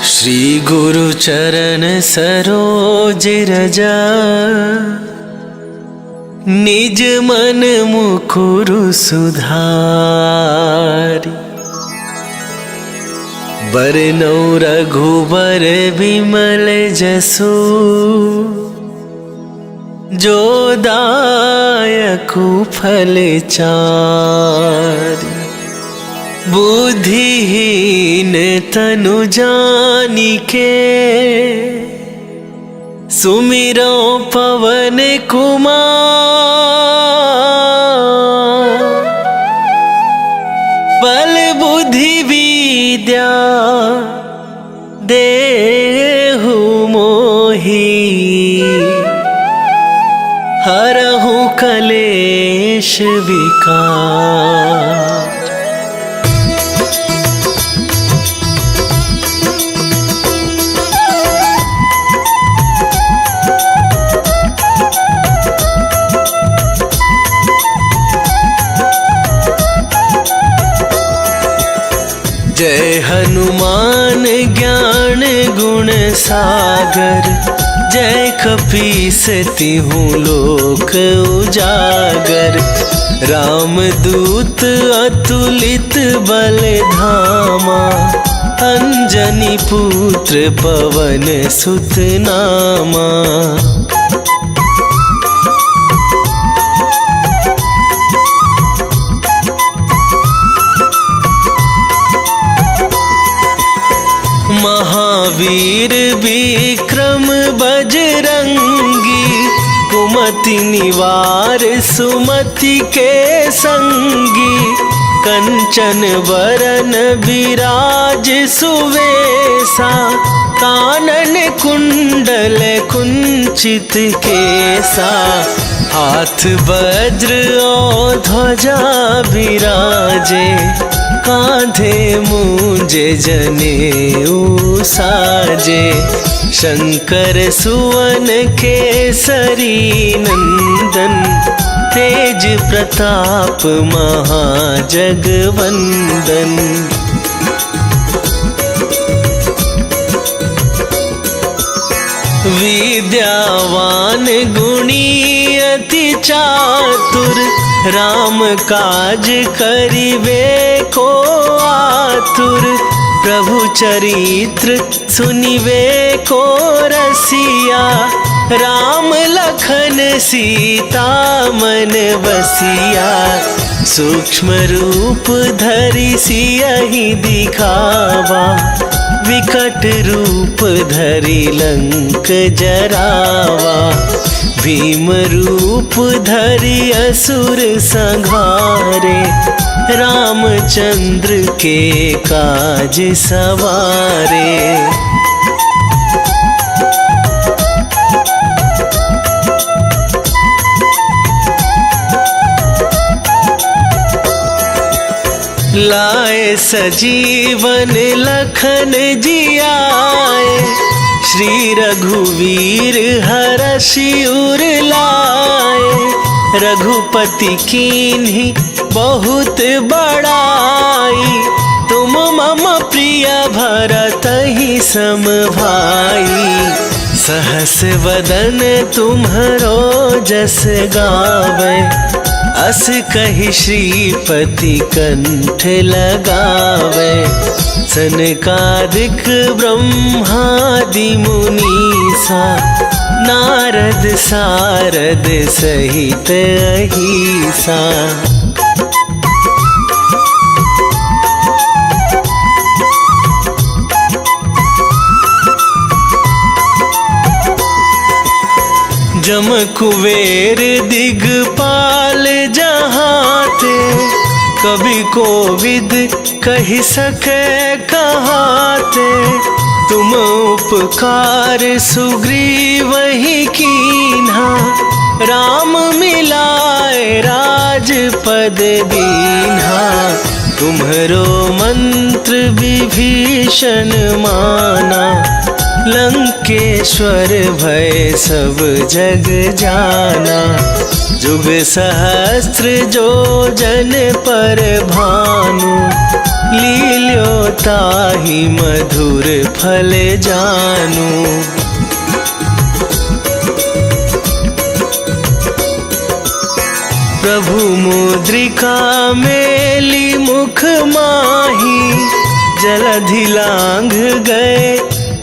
श्री गुरु चरण सरोज रजा, निज मन मुकुरु सुधारि। बरनौ रघुबर विमल जसु, जो दायकु फल चारि। बुद्धिहीन तनु जानिके, सुमिरो पवन कुमार। बल बुद्धि विद्या देहु मोहि, हरहु कलेश विकार। जय हनुमान ज्ञान गुण सागर, जय कपीस तिहुँ लोक उजागर। रामदूत अतुलित बल धामा, अंजनी पुत्र पवन सुत नामा। महावीर विक्रम बजरंगी, कुमति निवार सुमति के संगी। कंचन वरन विराज सुवेसा, कानन कुंडल कुंचित केसा। हाथ वज्र और ध्वजा विराजे, कांधे मूंजे जनेऊ साजे। शंकर सुवन केसरी नंदन, तेज प्रताप महाजगवंदन। विद्यावान गुणी अति चातुर, राम काज करिबे को आतुर। प्रभु चरित्र सुनिबे को रसिया, राम लखन सीता मन बसिया। सूक्ष्म रूप धरि सियहि दिखावा, विकट रूप धरि लंक जरावा। भीम रूप धरि असुर संहारे, रामचंद्र के काज सवारे। लाए सजीवन लखन जियाए, श्री रघुवीर हरषि उर लाए। रघुपति कीन्ही बहुत बड़ाई, तुम मम प्रिय भरतहि सम भाई। सहस वदन तुम्हरो जस गावे, अस कहि श्रीपति कंठ लगावे। सनकादिक ब्रह्मादि मुनीसा, नारद सारद सहित अहिसा। जम कुबेर दिगपाल जहाते, कभी कोविद कहि सके कहाते। तुम उपकार सुग्रीव ही कीन्हा, राम मिलाए राज राज पद दीन्हा, तुम्हरो मंत्र विभीषण माना। लंकेश्वर भय सब जग जाना, जुग सहस्त्र जो जन पर भानु। लील्यो ताहि मधुर फल जानु। प्रभु मुद्रिका मेली मुख माही, जलधि लांघ गए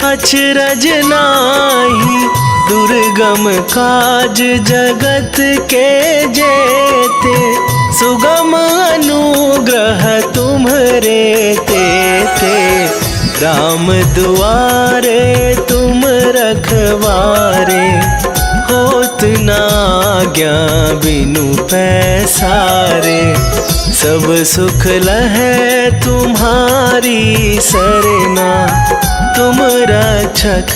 अचरज नाहि। दुर्गम काज जगत के जेते, सुगम अनुग्रह तुम्हरे तेते। राम दुआरे तुम रखवारे, होत न आज्ञा बिनु पैसारे। सब सुख लहै तुम्हारी सरना, तुम रक्षक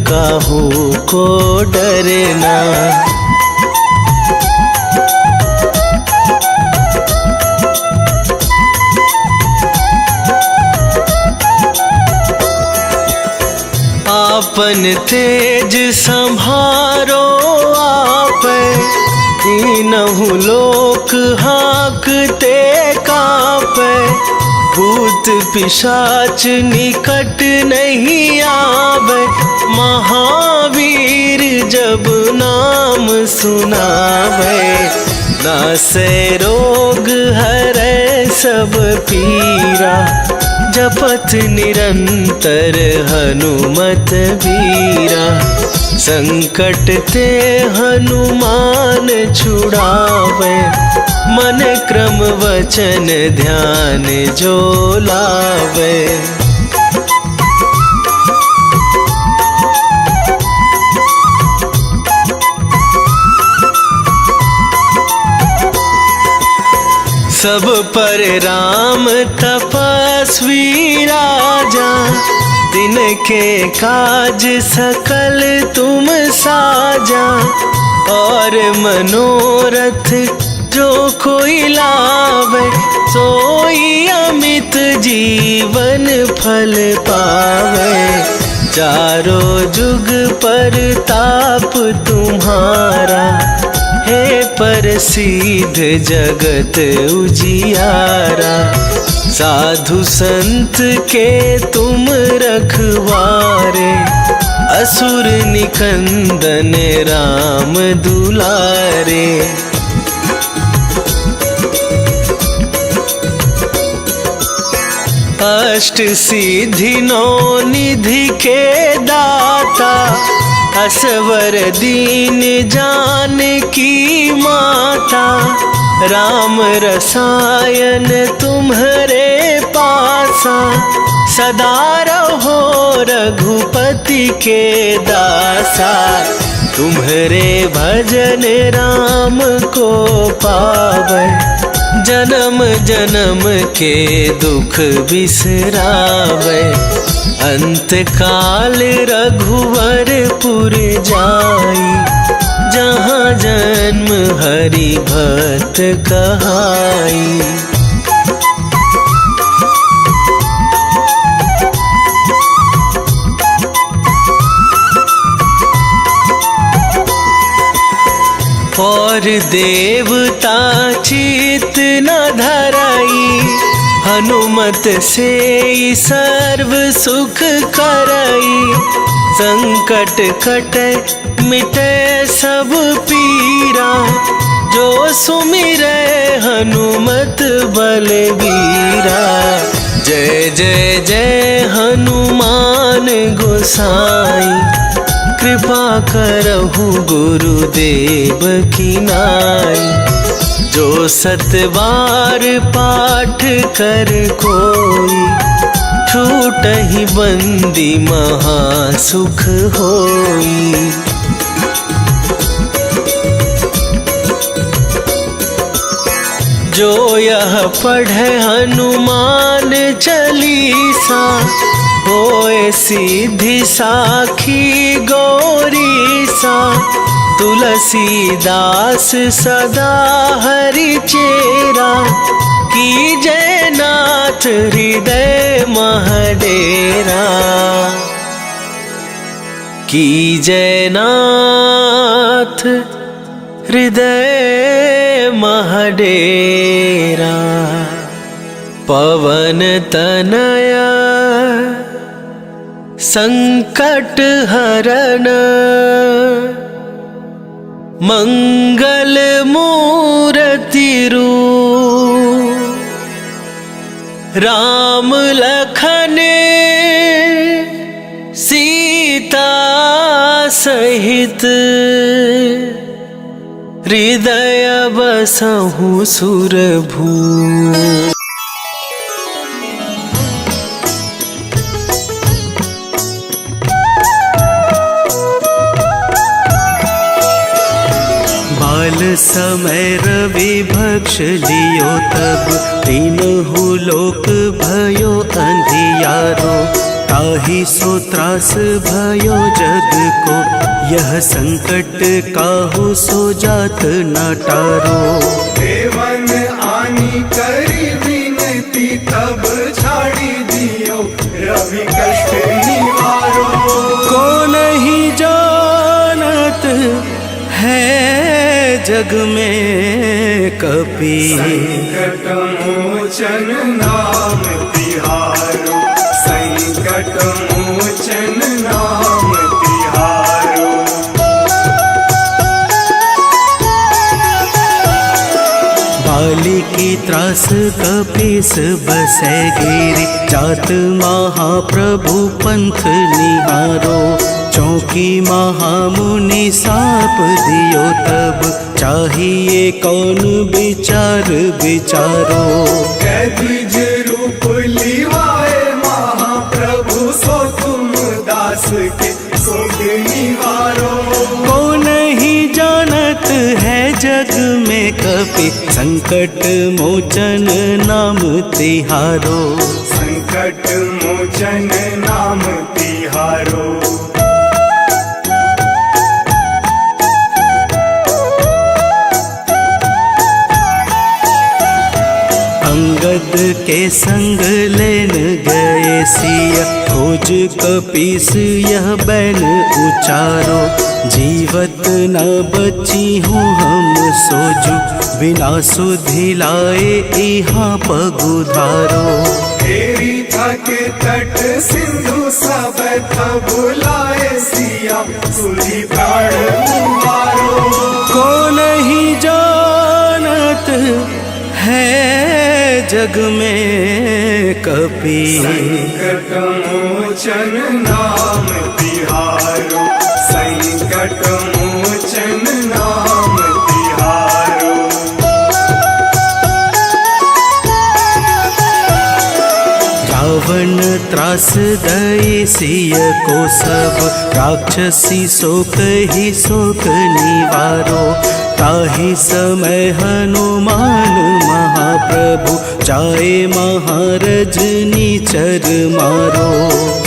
काहू को डरना। आपन तेज संभारो आप, तीनहु लोक हाँकते कापै। भूत पिशाच निकट नहीं आवे, महावीर जब नाम सुनावे। नासै रोग हरै सब पीरा, जपत निरंतर हनुमत वीरा। संकट ते हनुमान छुड़ावे, मन क्रम वचन ध्यान जो लावे। सब पर राम तपस्वी राजा, तिनके काज सकल तुम साजा। और मनोरथ जो कोई लावे, सोई अमित जीवन फल पावे। चारों जुग पर ताप तुम्हारा, हे प्रसिद्ध जगत उजियारा। साधु संत के तुम रखवारे, असुर निकंदन राम दुलारे। अष्ट सिद्धि नौ निधि के दाता, असवर दीन जानकी माता। राम रसायन तुम्हरे पासा, सदा रहो रघुपति के दासा। तुम्हरे भजन राम को पावै, जन्म जन्म के दुख बिसरावे। अंत काल रघुवरपुर जाई, जहाँ जन्म हरि भक्त कहाई। और देवता चित न धराई, हनुमत से सर्व सुख करई। संकट कटे मिटे सब पीरा, जो सुमिरै हनुमत बलबीरा। जय जय जय हनुमान गोसाई, कृपा करहु गुरुदेव की नाई। जो सत बार पाठ कर कोई, छूटहि बंदी महा सुख होई। जो यह पढ़े हनुमान चालीसा, होए सिद्धि साखी गौरीसा। तुलसीदास सदा हरि चेरा, की जयनाथ हृदय महडेरा, की जयनाथ हृदय महडेरा। पवन तनया संकट हरण, मंगल मूर्ति रूप, राम लखन सीता सहित, हृदय बसहु सुरभू। बाल समय रवि भक्ष लियो तब, तीनहु लोक भयो अंधियारो, ताहि सो त्रास भयो जग को, यह संकट काहू सो जात न टारो। देवन आनी करी विनती, तब छाड़ी दियो रवि कष्ट निवारो। को नहीं जानत है जग में कपि, संकट मोचन नाम तिहारो, संकट मोचन नाम तिहारो। बाली की त्रास कपीस बसै गिरि, जात महाप्रभु पंथ निहारो, चौकी महामुनि साप दियो तब, चाहिए कौन विचार विचारो। कैदिज रूप लिवाए महाप्रभु, सो तुम दास के सोग निवारो। को नहीं जानत है जग में कपि, संकट मोचन नाम तिहारो, संकट मोचन नाम तिहारो। अंगद के संग लेन गए सिया, खोज कपीस यह बैन उचारो, जीवत न बची हूँ हम सोजू, बिना सुधि लाए यहाँ पगुधारो। तेरी थके तट सिंधु सब तब बुलाए सिया, सुधी प्राण उबारो। को नहीं जानत है जग में कपि, संकट मोचन नाम तिहारो, संकट मोचन नाम तिहारो। रावण त्रास दई सिय को सब, राक्षसी शोक ही शोक निवारो, ताहि समय हनुमान महाप्रभु, जाए महारजनी चर मारो।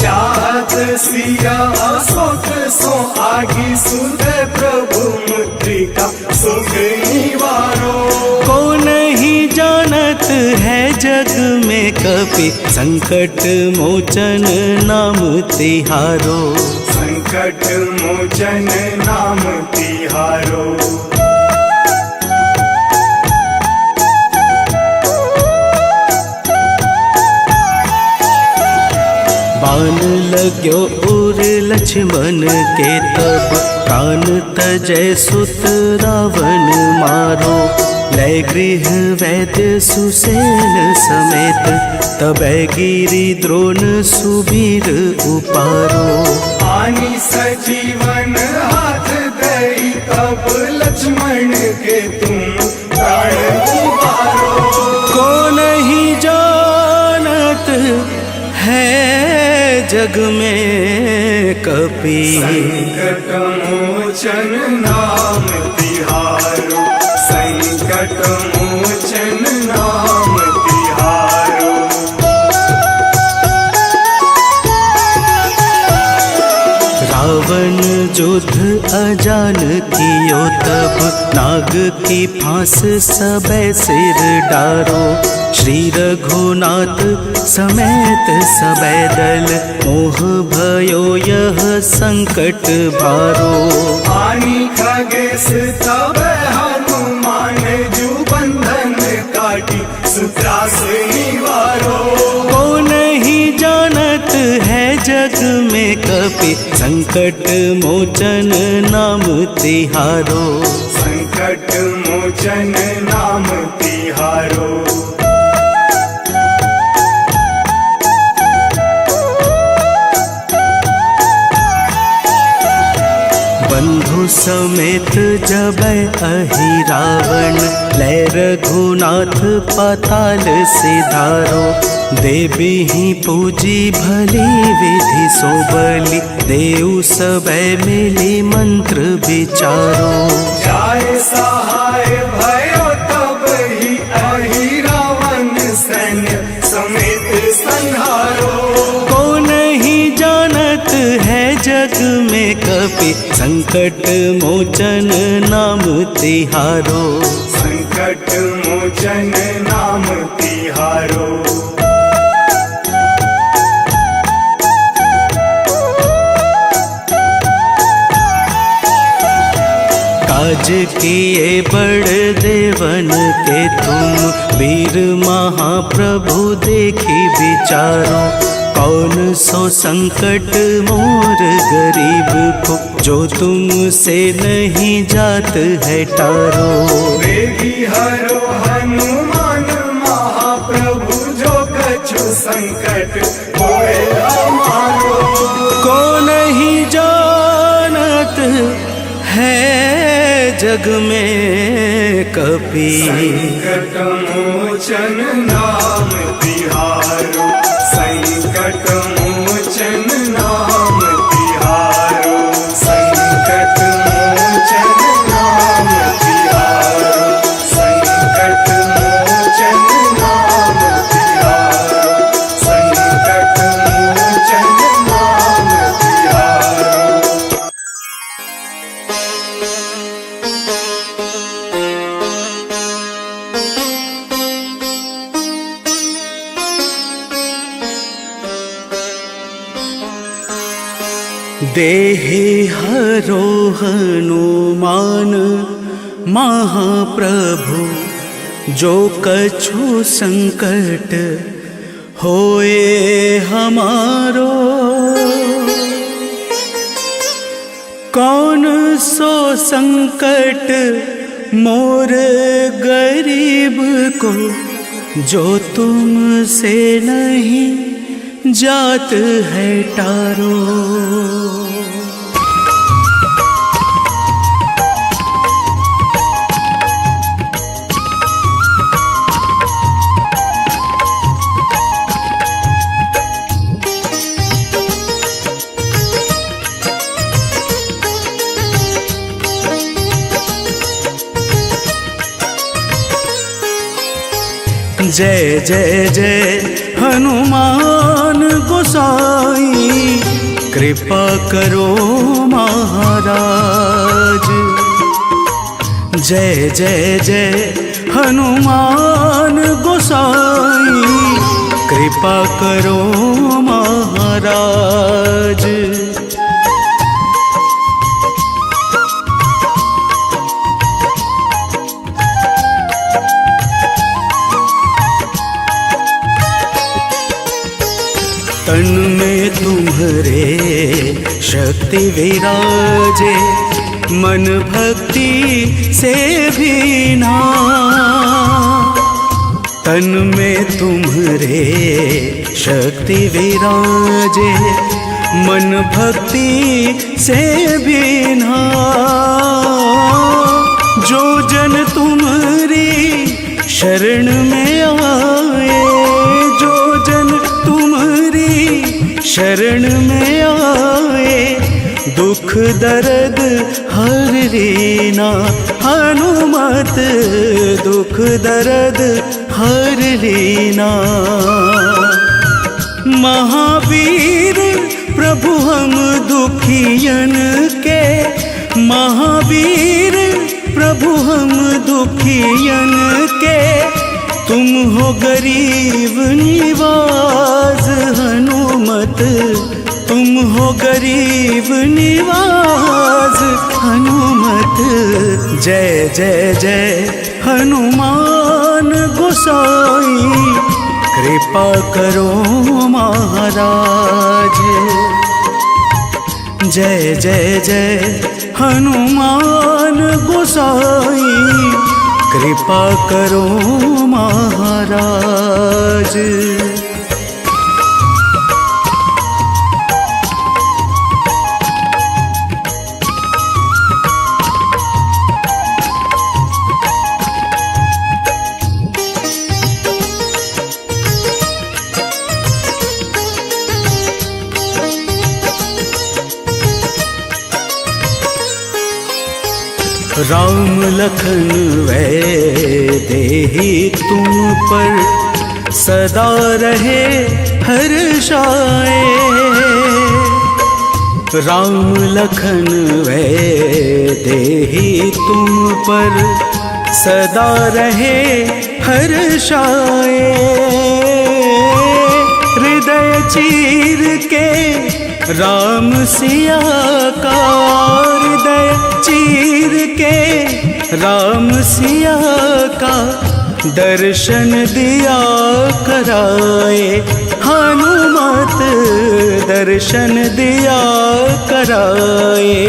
चाहत सिया शोक सो आगी, सुध प्रभु मुद्रिका सुख निवारो। को नहीं जानत है जग में कपि, संकट मोचन नाम तिहारो, संकट मोचन नाम तिहारो। बाण लाग्यो उर लक्ष्मण के तब, प्राण तजय सुत रावण मारो, लय गृह वैद्य सुसेन समेत, तबै गिरि द्रोण सुबीर उपारो। आनी सजीवन हाथ दई, तब लक्ष्मण के तुम प्राण उबारो। को नहीं जानत है जग में कपि, संकट मोचन नाम तिहारो, संकट मोचन नाम तिहारो। रावण जो युद्ध अजान कियो तब नाग की फांस सबे सिर डारो। श्री रघुनाथ समेत सबे दल मोह भयो यह संकट भारो। आनी खगेश तब हनुमान जू बंधन काटी सुत्रास निवारो। को नहीं जानत है जग में कपि संकट मोचन नाम तिहारो। संकट मोचन नाम तिहारो। बंधु समेत जबै अहि रावण लै रघुनाथ पाताल सिधारो। देवी ही पूजी भली विधि सो बलि देव सबे मिली मंत्र विचारो। जाय सहाय भयो तब ही अहि रावण सैन्य समेत संहारो। को नहीं जानत है जग में कपि संकट मोचन नाम तिहारो। संकट मोचन नाम तिहारो। काज किए बड़ देवन के तुम वीर महाप्रभु देखी विचारो। कौन सो संकट मोर गरीब को जो तुमसे नहीं जात है टारो। देवी हरो हनुमान महाप्रभु जो कछु संकट होए हमारो। को नहीं जानत है जग में कपि संकट मोचन नाम तिहारो। संकट मोचन नाम तिहारो। संकट मोचन नाम तिहारो। संकट मोचन नाम तिहारो। संकट मोचन नाम तिहारो। देहि हरो हनुमान महाप्रभु जो कछु संकट होए हमारो। कौन सो संकट मोर गरीब को जो तुमसे नहीं जात है टारो। जय जय जय हनुमान गोसाई कृपा करो महाराज। जय जय जय हनुमान गोसाई कृपा करो महाराज। तन में तुम्हारे शक्ति विराजे मन भक्ति से भी ना। तन में तुम्हारे शक्ति विराजे मन भक्ति से भी ना। जो जन तुम्हारी शरण में आए, जो जन तुम्हारी शरण में आए, दुख दर्द हर लेना हनुमत, दुख दर्द हर लेना। महावीर प्रभु हम दुखियन के महावीर प्रभु हम दुखियन के, तुम हो गरीब निवाज हनुमत, तुम हो गरीब निवाज हनुमत। जय जय जय हनुमान गोसाई, कृपा करो महाराज। जय जय जय हनुमान गोसाई, कृपा करो महाराज। राम लखन वैदेही तुम पर सदा रहे हर्षाए। राम लखन वैदेही तुम पर सदा रहे हर्षाए। हृदय चीर के राम सिया का, हृदय चीर के राम सिया का दर्शन दिया कराए। हनुमत दर्शन दिया कराए।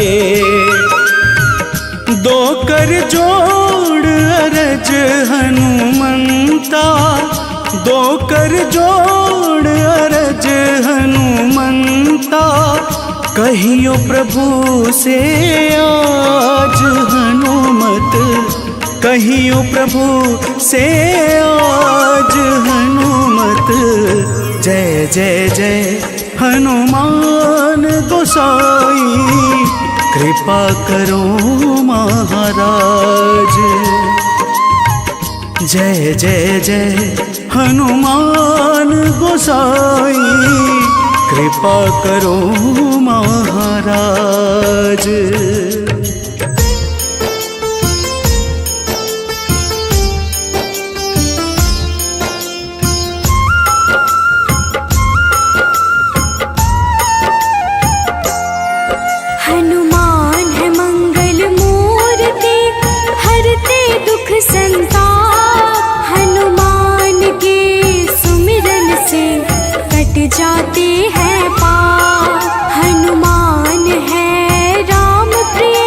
दो कर जोड़ अरज हनुमंता, दो कर जोड़ अरज हनुमंता। कहियो प्रभु से आज हनुमत, कहियो प्रभु से आज हनुमत। जय जय जय हनुमान गोसाई, कृपा करो महाराज। जय जय जय हनुमान गोसाई, कृपा करो महाराज। हनुमान है मंगल मूर्ति, हरते दुख संताप। हनुमान के सुमिरन से कट जाते हैं पाप। हनुमान है राम प्रिय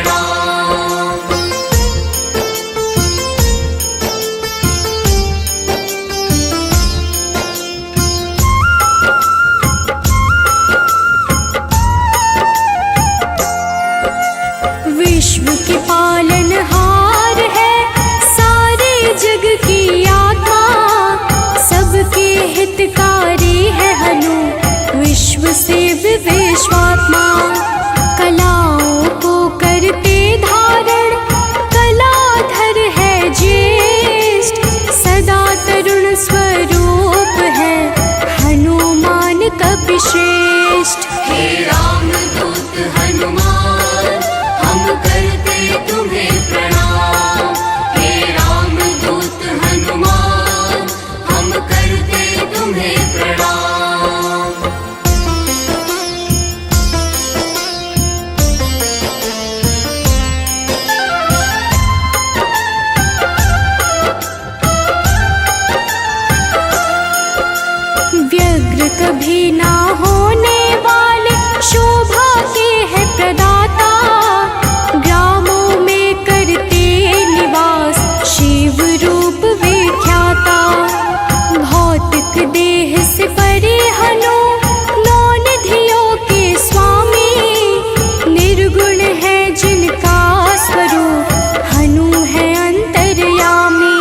प्रणाम। विश्व के पालनहार है सारे जग की आत्मा, सबके हितकारी है हनु विश्व से विश्वात्मा। कलाओं को करते धारण कलाधर है ज्येष्ठ, सदा तरुण स्वरूप है हनुमान कपिश्रेष्ठ। हे रामदूत हनुमान हम करते तुम्हें प्रणाम, हे रामदूत हनुमान हम करते तुम्हें प्रणाम। व्यग्र कभी ना होने वाले शोभा के है प्रदाता, ग्रामों में करते निवास शिव रूप विख्याता। भौतिक देह से परे हनु नौ निधियों के स्वामी, निर्गुण है जिनका स्वरूप हनु है अंतर्यामी।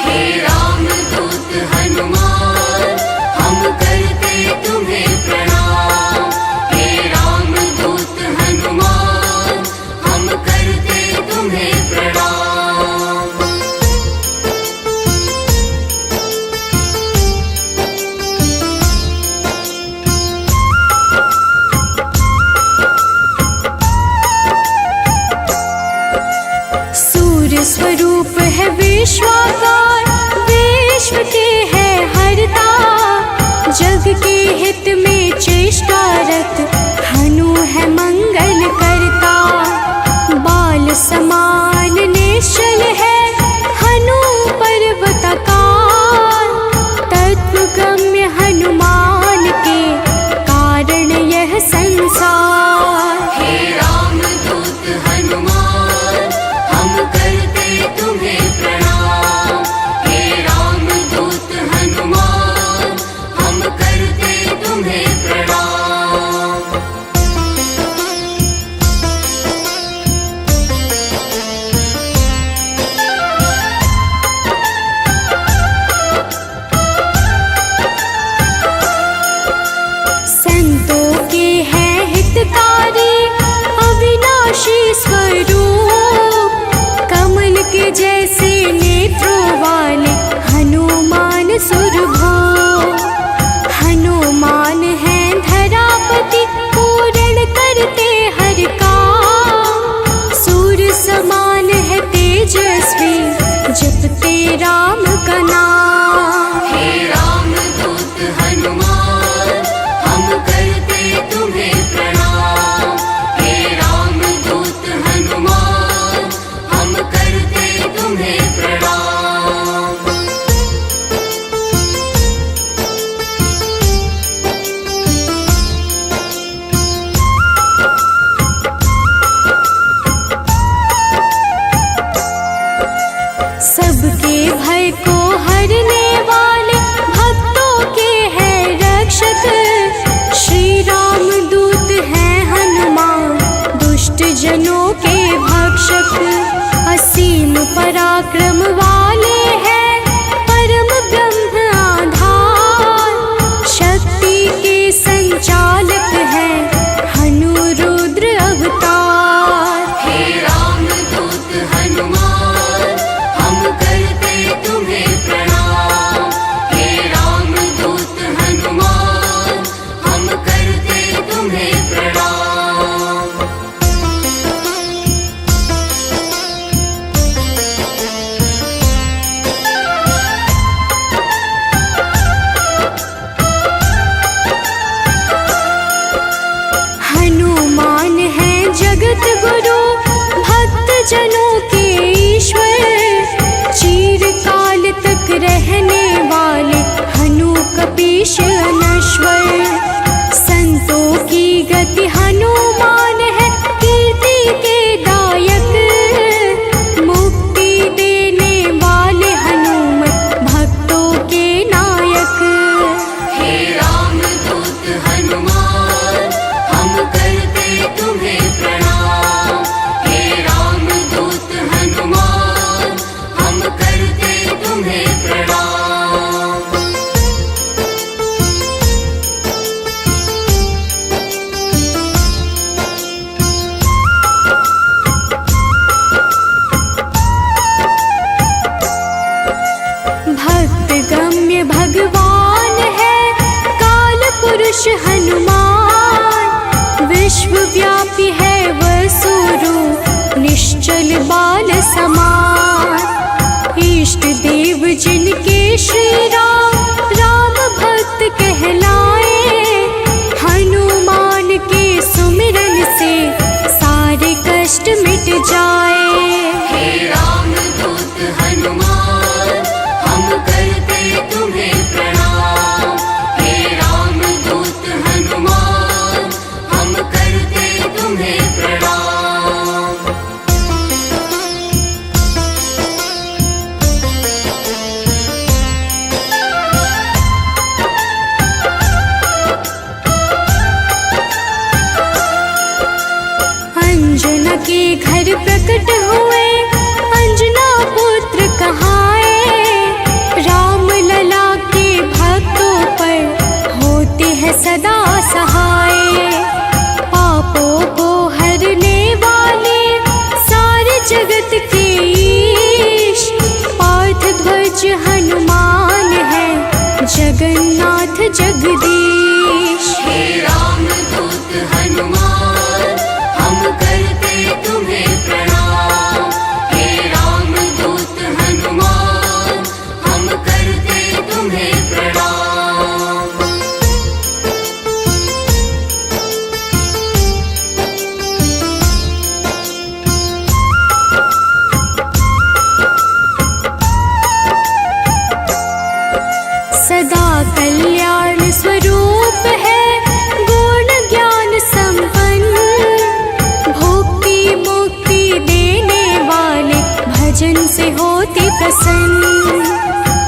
हे रामदूत हनुमान हम करते तुम्हें प्रणाम, हे रामदूत हनुमान हम करते तुम्हें प्रणाम। सूर्य स्वरूप है विश्वाकार, विश्व के है हरता, जग के हित में चेष्टारत हनु है मंगल करता। बाल समान निश्चल है हनु पर्वतकार, तत्वगम्य हनुमान के कारण यह संसार। हे रामदूत हनुमान हम करते तुम्हें प्रणाम, हे रामदूत हनुमान हम करते तुम्हें प्रणाम। संतों के हैं हितकारी अविनाशी स्वरूप, कमल के जैसे नेत्रों वाले हनुमान सुरभो। हनुमान है धरापति पूर्ण करते हर काम, सूर्य समान है तेजस्वी जपते राम का नाम। हे रामदूत हनुमान हम करते तुम्हें प्रणाम, हे रामदूत हनुमान हम करते तुम्हें प्रणाम। सबके भय को हर घर प्रकट हुए अंजना पुत्र कहाए। राम लला के भक्तों पर होते हैं सदा सहाय। पापों को हरने वाले सारे जगत के ईश पार्थ ध्वज हनुमान है जगन्नाथ जगदीश। हे राम दूत हनुमान हम करते तुम्हें प्रणाम। हे राम दूत हनुमान हम करते तुम्हें प्रणाम। सदा कल्याण स्वरूप है गुण ज्ञान संपन्न। भक्ति मुक्ति देने वाले भजन से होते प्रसन्न।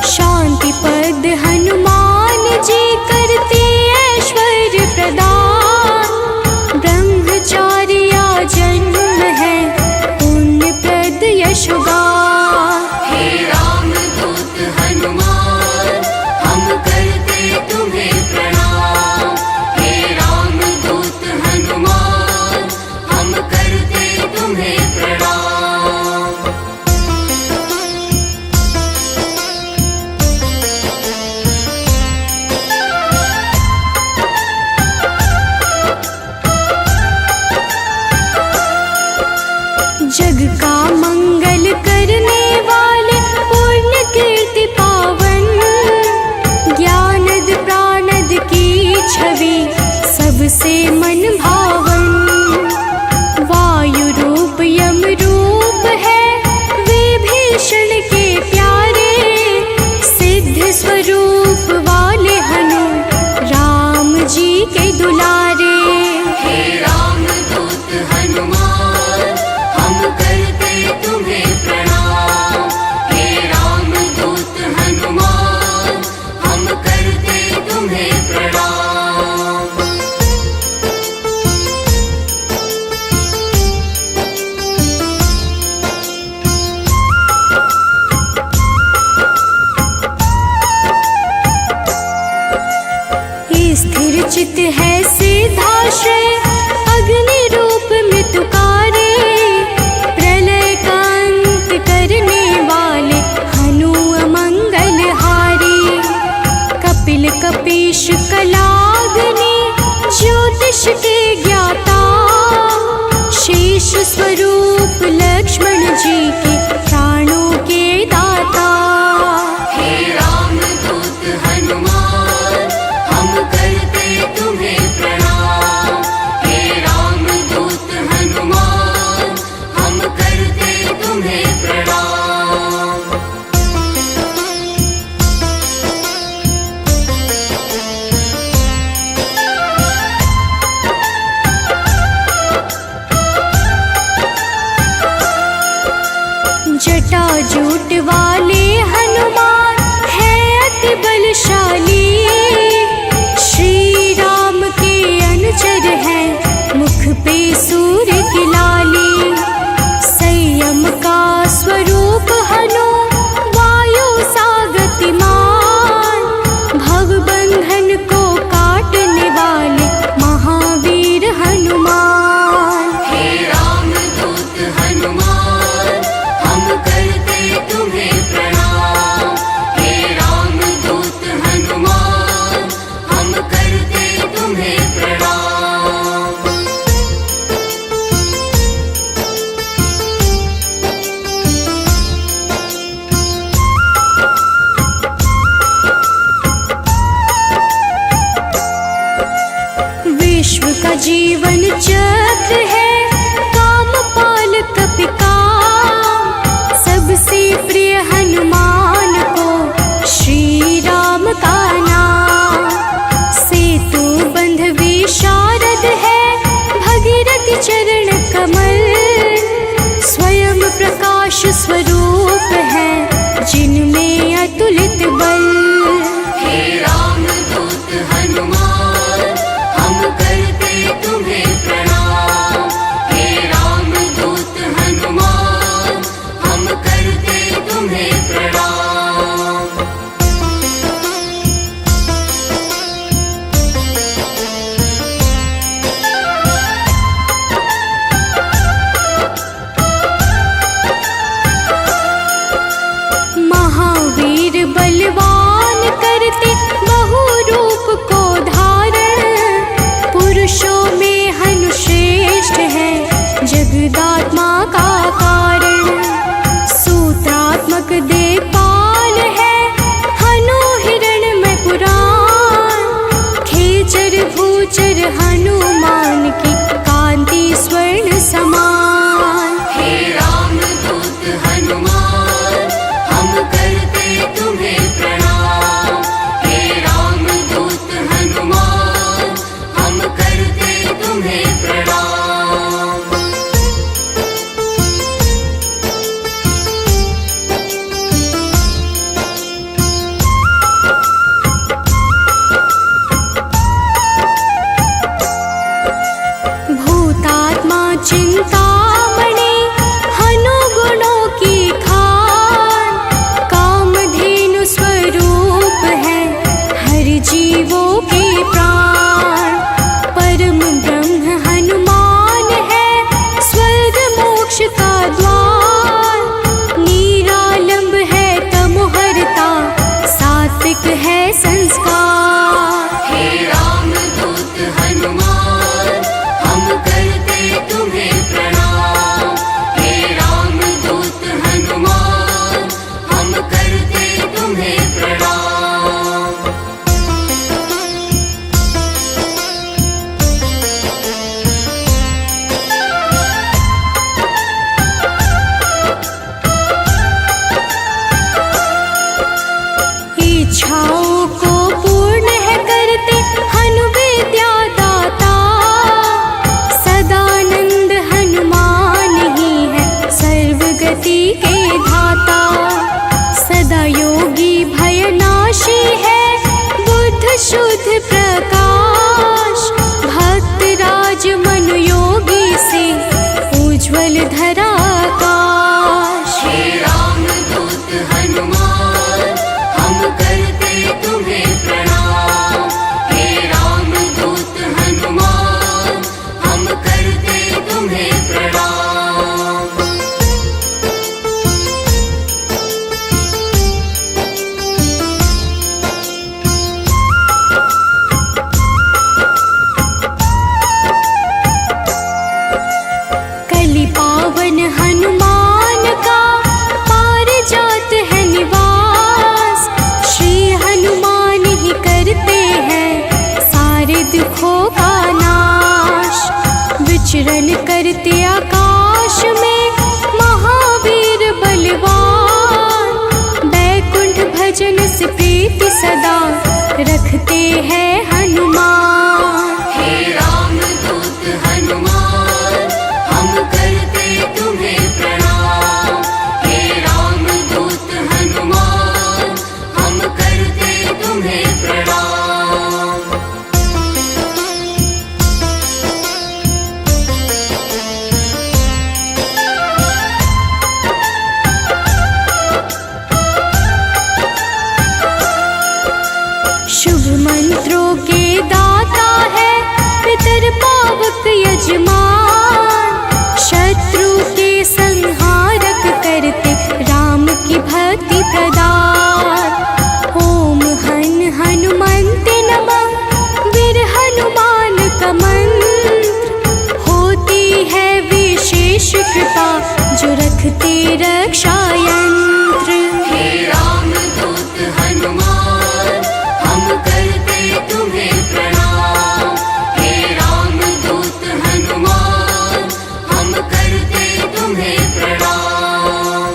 शांति पद हनुमान जी करते ऐश्वर्य प्रदान। ब्रह्मचारिया जन्म है पुण्य प्रद यशोगान। हे राम दूत हनुमान हम करते तुम्हें प्रणाम। हे राम दूत हनुमान हम करते तुम्हें प्रणाम। जग का मंगल करने वाले पुण्य कीर्ति पावन। ज्ञानद प्राणद की छवि सबसे मन भावन। वायु रूप यम रूप है विभीषण के प्यारे। सिद्ध स्वरूप वाले हनु राम जी के दुलारे। हे राम दूत हनुमान हम करते तुम्हें प्रणाम। हे राम दूत हनुमान हम करते तुम्हें प्रणाम। स्थिर चित है सिद्धाश्रय अग्नि रूप मृत्युकारे। प्रलय का अंत करने वाले हनु अमंगल हारी। कपिल कपीश कलाग्नि ज्योतिष के ज्ञाता। शेष स्वरूप लक्ष्मण जी के प्राणों के दाता। हे राम दूत हनुमान हम करते तुम्हें प्रणाम। हे राम दूत हनुमान हम करते तुम्हें प्रणाम। जटाजूट वाले हनुमान है अति बलशाली। श्री राम के अनुचर है मुख पे सूर्य की लाली। संयम का स्वरूप हनु वायु सा गतिमान। भवबंधन को काटने वाले महावीर हनुमान। हे राम दूत हनुमान हम करते तुम्हें प्रणाम। हे राम दूत हनुमान हम करते तुम्हें प्रणाम। विश्व का जीवन चक्र है कामपाल कपिकाम। सबसे प्रिय हनुमान को श्री राम का नाम। सेतु बंध विशारद है भगीरथ चरण कमल। स्वयं प्रकाश स्वरूप है जिनमें अतुलित बल। हे राम दूत हनुमान हम करते तुम्हें प्रणाम। हे राम दूत सरस्वती के धाता। सदा योगी भयनाशी है बुद्ध शुद्ध प्रकाश। भक्त राज मन योगी से उज्ज्वल धरा आकाश। हे रामदूत हनुमान हम करते तुम्हें प्रणाम। हे रामदूत हनुमान हम करते तुम्हें प्रणाम। कलि पावन हनुमान का पारिजात है निवास। श्री हनुमान ही करते हैं सारे दुखों का नाश। विचरण करते आकाश में महावीर बलवान। बैकुंठ भजन से प्रीति सदा रखते हैं हनुमान। हे रामदूत हनुमान हम करते तुम्हें प्रणाम। हे रामदूत हनुमान हम करते तुम्हें प्रणाम। शुभ मंत्रों के दाता है पितर पावक यजमान। शत्रु के संहारक करते राम की भक्ति प्रदान। ओम हन हनुमन्ते नमः वीर हनुमान का मंत्र। होती है विशेष कृपा जो रखते रक्षा यंत्र। हे रामदूत हनुमान हम करते तुम्हें प्रणाम। हे रामदूत हनुमान हम करते तुम्हें प्रणाम।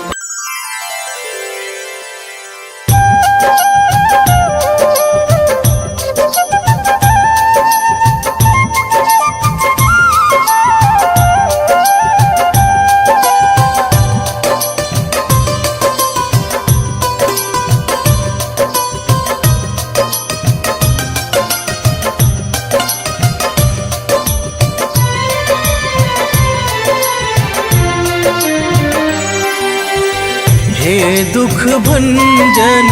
हे दुख भंजन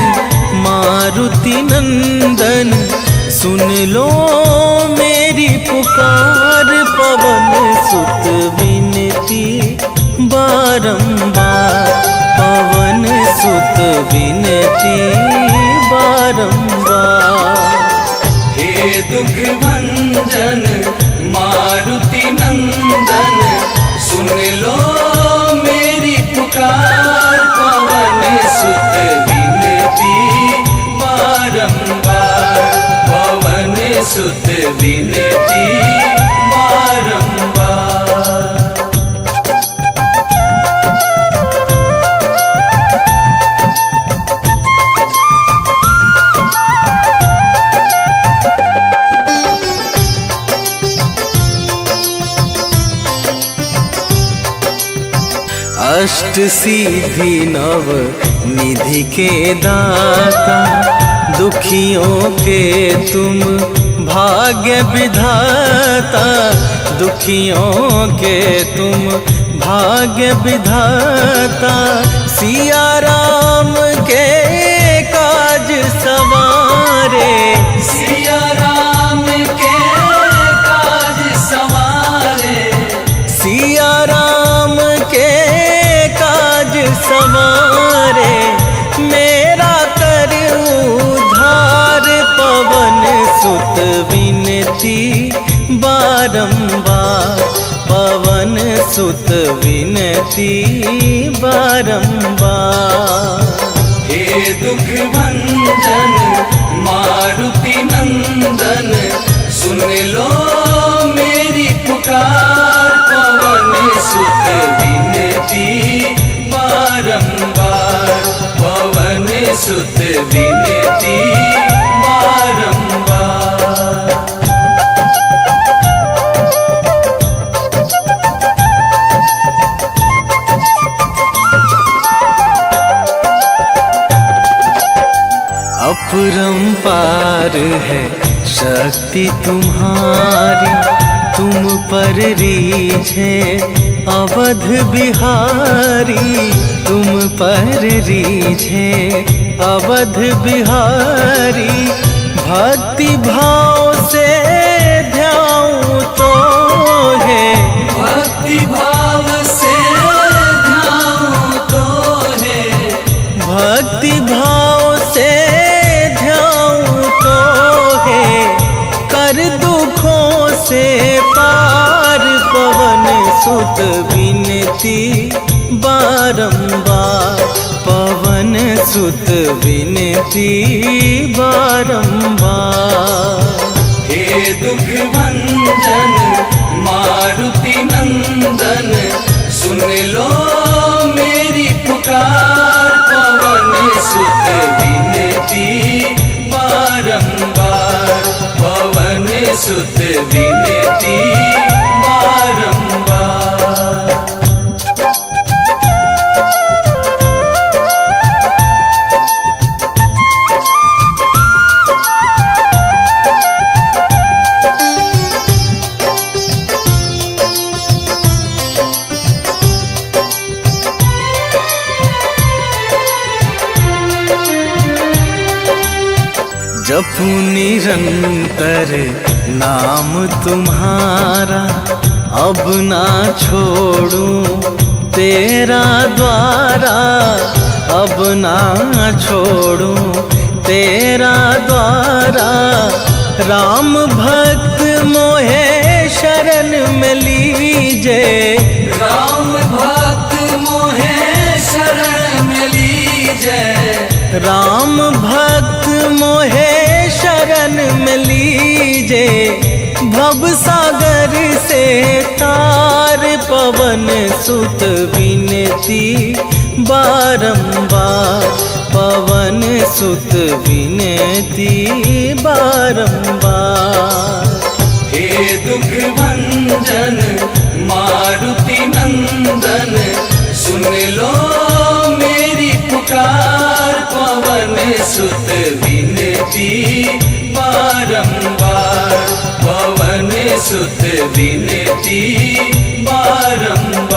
मारुति नंदन, सुन लो मेरी पुकार। पवन सुत विनती बारंबार, पवन सुत विनती बारंबार। हे दुख भंजन मारुति नंदन, सुन लो मेरी पुकार। पवन सुत विनती बारंबार, पवन सुत विनती बारंबार। अष्ट सिद्धि नव निधि के दाता, दुखियों के तुम भाग्य विधाता। दुखियों के तुम भाग्य विधाता, सिया राम के काज सवारे। सिया राम के काज सवारे, सिया राम के काज सवारे। मेरा कर उद्धार, पवन सुत विनती बारंबार, पवन सुत विनती बारंबार। हे दुख भंजन मारुति नंदन, सुन लो मेरी पुकार। पवन सुत विनती बारंबार, पवन सुत विनती बारंबार। अपरंपार है शक्ति तुम्हारी, तुम पर रीझे अवध बिहारी, तुम पर रीझे अवध बिहारी। भक्ति भाव से ध्याऊं तो है, भक्ति भाव से ध्याऊं तो है, भक्ति भाव से ध्याऊं तो है। कर दुखों से पार पवन सुत विनती बारंबार, पवन सुत विनती बारंबार। हे दुख भंजन मारुति नंदन, सुन लो मेरी पुकार, पवन सुत विनती बारंबार, पवन सुत विनती बारंबार। जपू निरंतर नाम तुम्हारा, अब ना छोड़ूं तेरा द्वारा, अब ना छोड़ूं तेरा द्वारा। राम भक्त मोहे शरण में लीजे, राम भक्त मोहे शरण में लीजे, राम भक्त मोहे शरण में लीजे। भव सागर से तार पवन सुत विनती बारंबार, पवन सुत विनती बारंबार। हे दुख भंजन मारुति नंदन, सुन लो मेरी पुकार, पवन सुत विनती बारंबार, पवन सुत विनती बारंबार।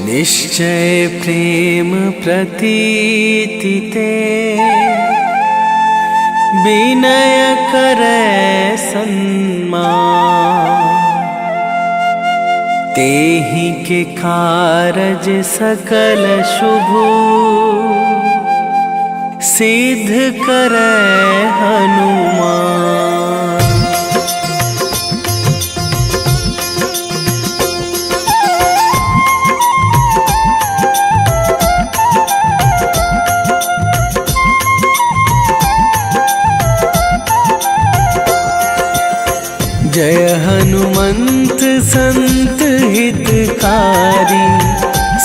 निश्चय प्रेम प्रतीति ते, विनय करे सन्मान। तेहि के कारज सकल शुभ, सिद्ध करे हनुमान। जय हनुमंत संत हितकारी,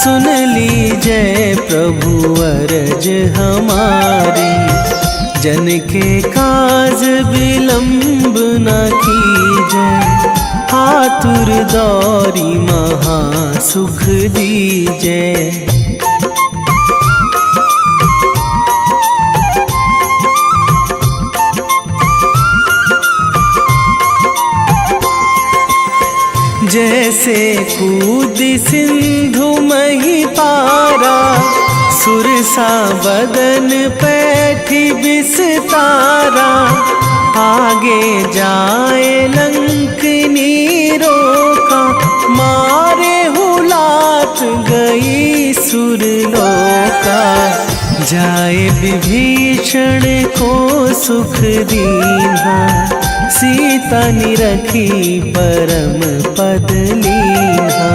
सुन लीजय प्रभु अरज हमारी। जन के काज विलंब न कीजय, आतुर दौरी महा सुख दीजय। जैसे कूद सिंधु मही पारा, सुरसा बदन पैठी बिस्तारा। आगे जाए लंकनी रोका, मारे हुलात गई सुरलोका। जाए विभीषण को सुख दीन्हा, सीता निरखी परम पद लीन्हा।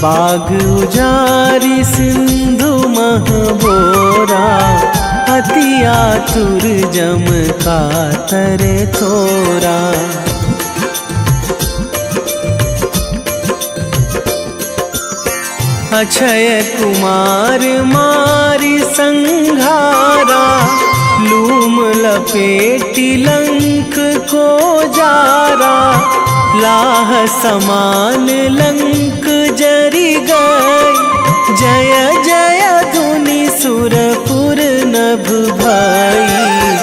बाग उजारी सिंधु महबोरा, अति आतुर जम कातर थोरा। अक्षय कुमार मारी संघारा, लूम लपेटी लंक को जारा। लाह समान लंक जरी गई, जय जय धुनि दुर्लभ भई।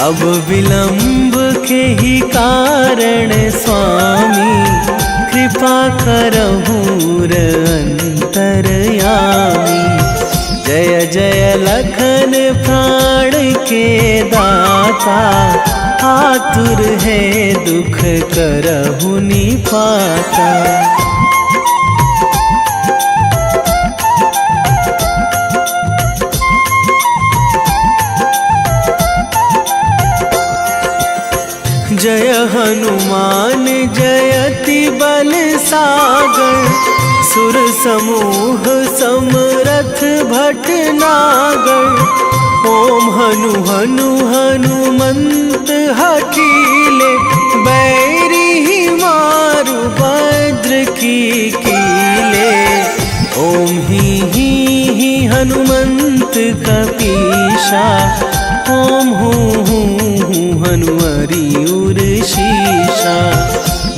अब विलंब के ही कारण स्वामी कृपा करहूँ अंतरयामी। जय जय लखन प्राण के दाता, आतुर है दुख करहु निपाता। जय हनुमान जयति बल सागर, सुर समूह समरथ भटनागर। ओम हनु हनु हनुमंत हठीले, बैरी मारु भद्र की कीले। ओम ही हनुमंत कपीशा, ओम हूँ हनुमरी उर शीशा।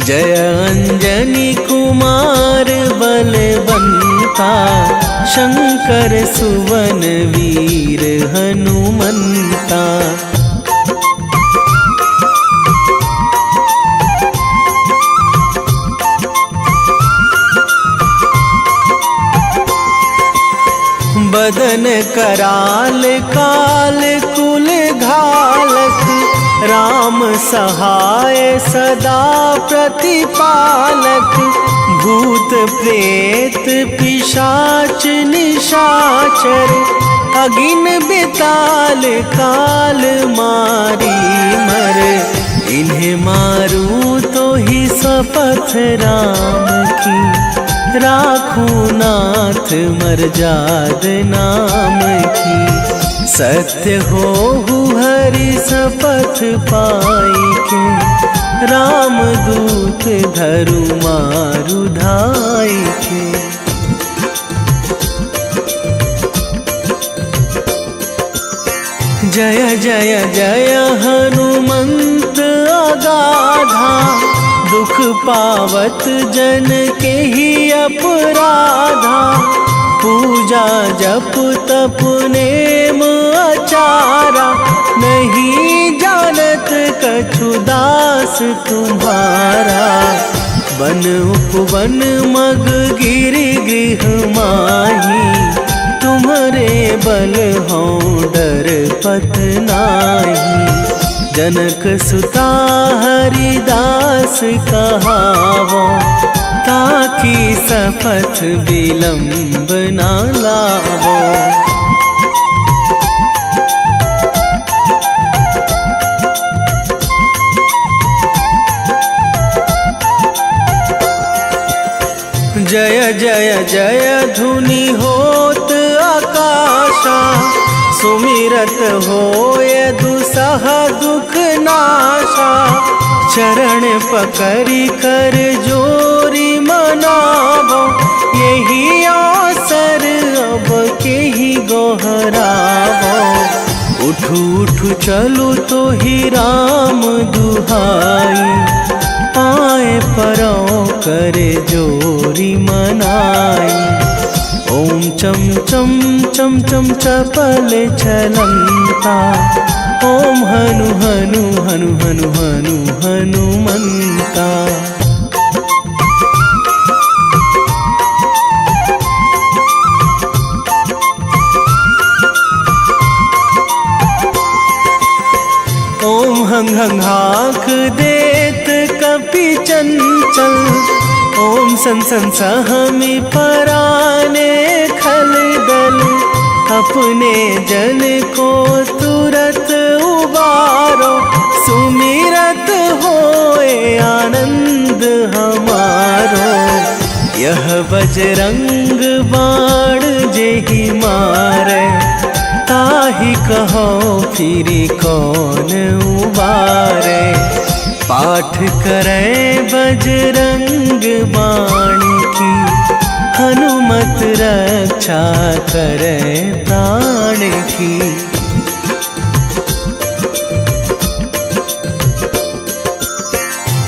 जय अंजनी कुमार बलवंता, शंकर सुवन वीर हनुमंता। बदन कराल काल कुल घालक, राम सहाय सदा प्रतिपालक। भूत प्रेत पिशाच निशाचर, अगिन बिताल काल मारी मर। इन्हें मारू तो ही शपथ राम की, राखूं नाथ मर्याद नाम की। सत्य हो हरि शपथ पाई के, राम दूत धरु मारु धाई के। जय जय जय हनुमंत अगाधा, दुख पावत जन के ही अपराधा। पूजा जप तप नेम आचारा, नहीं जानत कछु दास तुम्हारा। वन उपवन मग गिरि गृह माही, तुम्हारे बल हो डर पत नाही। जनक सुता हरिदास कहावो, ताकि शपथ विलंब ना लावो। जय जय जय धुनि होत आकाशा, सुमिरत होय दुसह दुख नाशा। चरण पकड़ी कर जोरी मनावो, यही अवसर अब के ही गोहरावो। उठू उठू चलू तो ही राम दुहाई, पाए परो करे जोरी मनाई। ओम चम चम चम चम चपल चलंता, ओम हनु हनु हनु हनु हनु हनुमंता। ओम हंग हंग हाक देत कपि चंचल, ओम सन सन सहमी पराने खल दल। अपने जन को तुरत उबारो, सुमिरत होए आनंद हमारो। यह बजरंग बाण जेहि मारे, ताहि कहो फिरि कौन उबारे। पाठ करे बजरंग बाण की, हनुमत रक्षा करे प्राण की।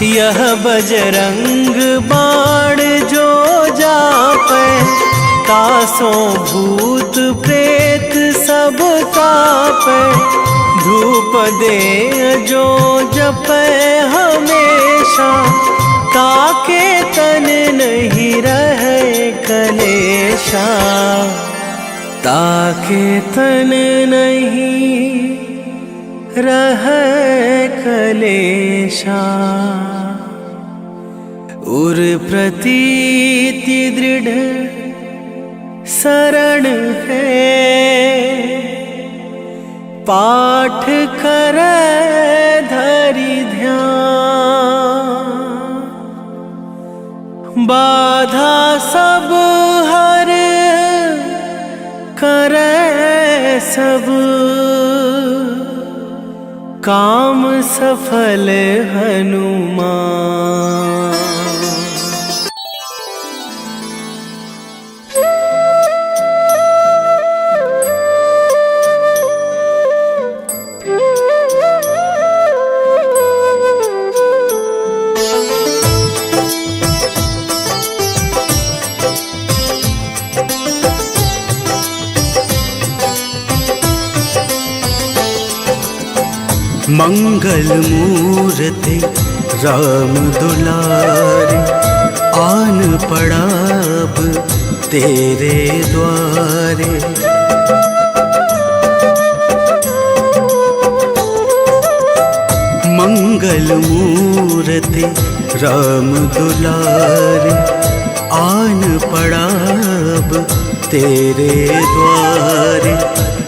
यह बजरंग बाण जो जापै, तासों भूत प्रेत सा सब कापे, धूप दे जो जपे हमेशा, ताके तन नहीं रहे कलेशा, ताके तन नहीं रहे कलेशा। उर प्रतीति दृढ़ शरण है, पाठ करे धरि ध्यान, बाधा सब हर करे सब, काम सफल हनुमान। मंगल मूर्ति राम दुलारे, आन पड़ा अब तेरे द्वारे। मंगल मूर्ति राम दुलारे, आन पड़ा अब तेरे द्वारे।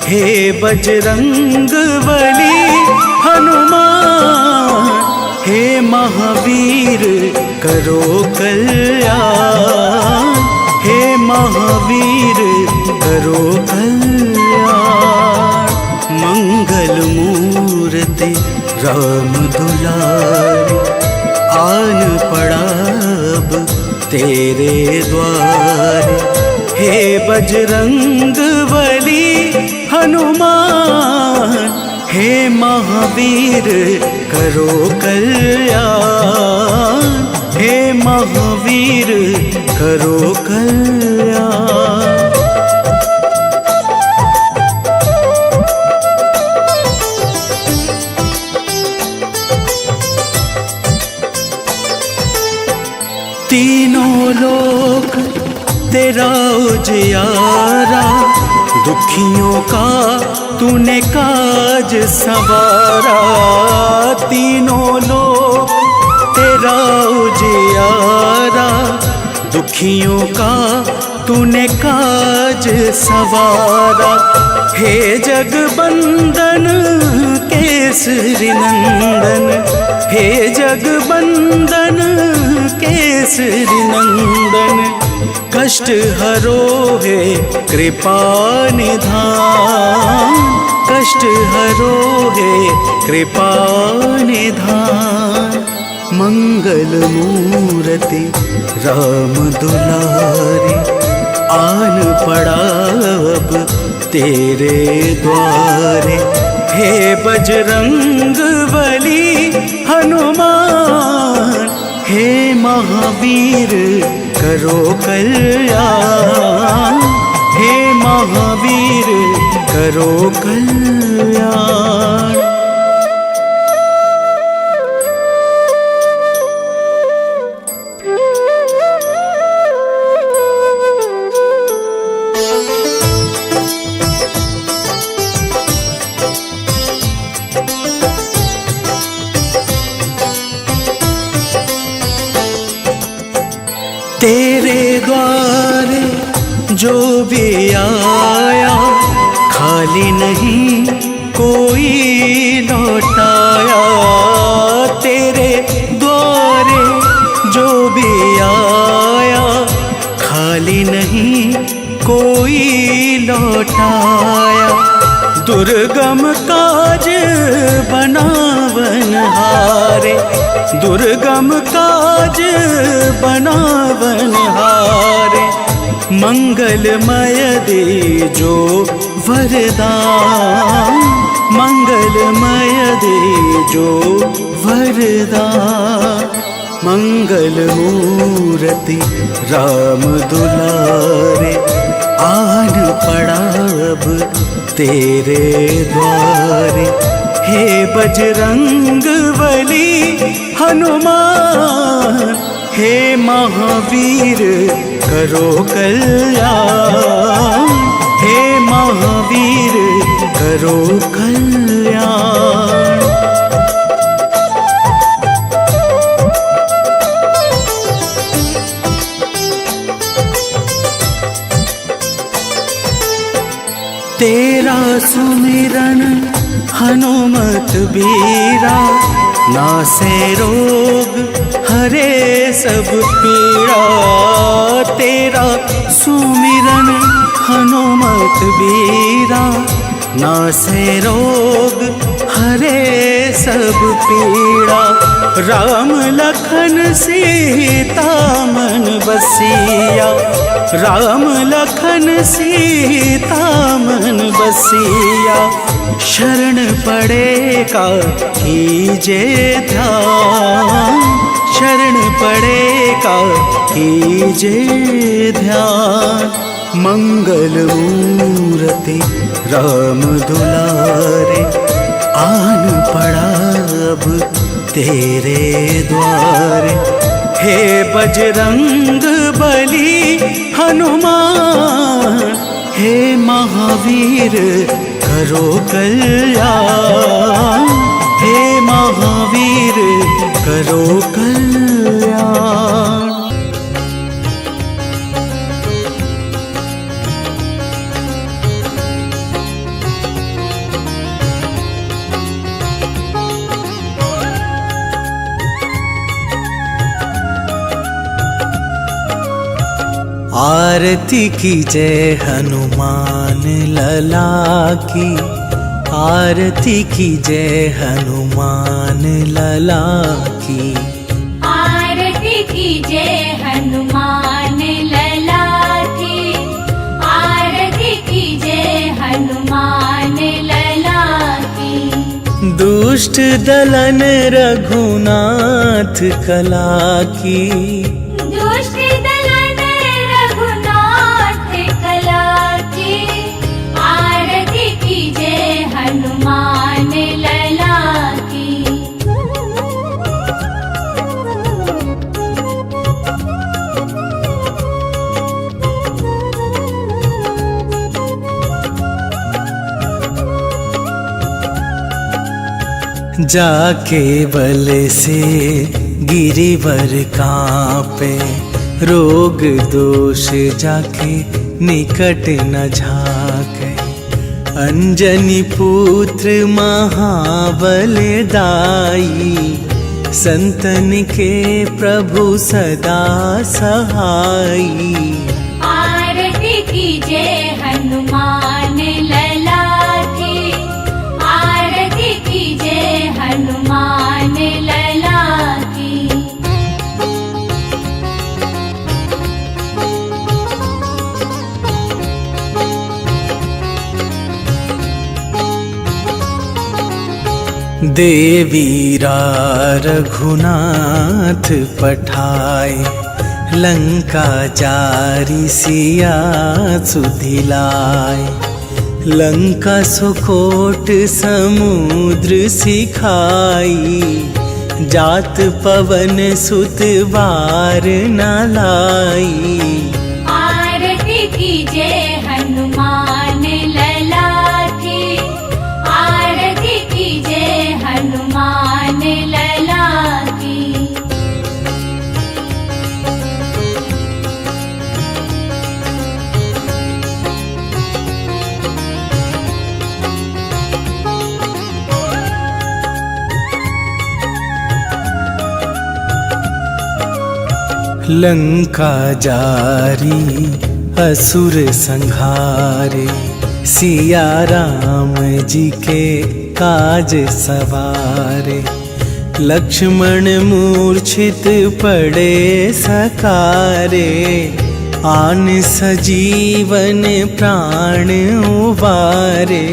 हे बजरंग बली हनुमान, हे महावीर करो कल्याण, हे महावीर करो कल्याण। मंगल मूर्ति राम दुलारे, आन पड़ा अब तेरे द्वारे। हे बजरंग बली हनुमान, हे महावीर करो कल्याण, हे महावीर करो कल्याण। तीनों लोक तेरा उजियारा, दुखियों का तूने काज संवारा। तीनों लोक तेरा उजियारा, दुखियों का तूने काज संवारा। हे जगबंदन केसरी नंदन, हे जगबंदन केसरी नंदन। कष्ट हरो है कृपा निधान, कष्ट हरो है कृपा निधान। मंगल मूर्ति राम दुलारे, आन पड़ा अब तेरे द्वारे। हे बजरंग बली हनुमान, हे महावीर करो कल्याण, हे महावीर करो कल्याण। तेरे द्वारे जो भी आया, खाली नहीं कोई लौटाया। तेरे द्वारे जो भी आया, खाली नहीं कोई लौटाया। दुर्गम काज बनावनहारे, दुर्गम काज बनावनहारे। मंगलमय दे जो वरदान, मंगलमय दे जो वरदान। मंगल मूर्ति राम दुलारे, आन पड़ा अब तेरे द्वारे। हे बजरंग बली हनुमान, हे महावीर करो कल्याण, हे महावीर करो कल्याण। तेरा सुमिरन हनुमत बीरा, नासे रोग हरे सब पीड़ा। तेरा सुमिरन हनुमत बीरा, नासे रोग हरे सब पीड़ा। राम लखन सीता मन बसिया, राम लखन सीता मन बसिया। शरण पड़ेगा कीजे ध्यान, शरण पड़ेगा कीजे ध्यान। मंगल मूर्ति राम दुलारे, आन पड़ा अब तेरे द्वारे। हे बजरंग बली हनुमान, हे महावीर करो कल्याण, हे महावीर करो कल्याण। आरती की जय हनुमान लला की, आरती की जय हनुमान लला की। आरती की जय हनुमान लला की, आरती की जय हनुमान लला की। दुष्ट दलन रघुनाथ कला की, दुष्ट दलन रघुनाथ कला की। आरती की जय हनुमान लला की। जाके बल से गिरिवर कांपे, रोग दोष जाके निकट न झाके। अंजनी पुत्र महाबलदाई, संतन के प्रभु सदा सहाई। आरती की जय हनुमान लला की, आरती की जय हनुमान लला की। देवीरा रघुनाथ पठाए, लंका जारी सिया सुधिलाए। लंका सुकोट समुद्र सिखाई, जात पवन सुत बार न लाई। आरती की जय हनुमान लला की, आरती की जय हनुमान लला की। लंका जारी असुर संहारे, सिया राम जी के काज सवारे। लक्ष्मण मूर्छित पड़े सकारे, आन सजीवन प्राण उबारे।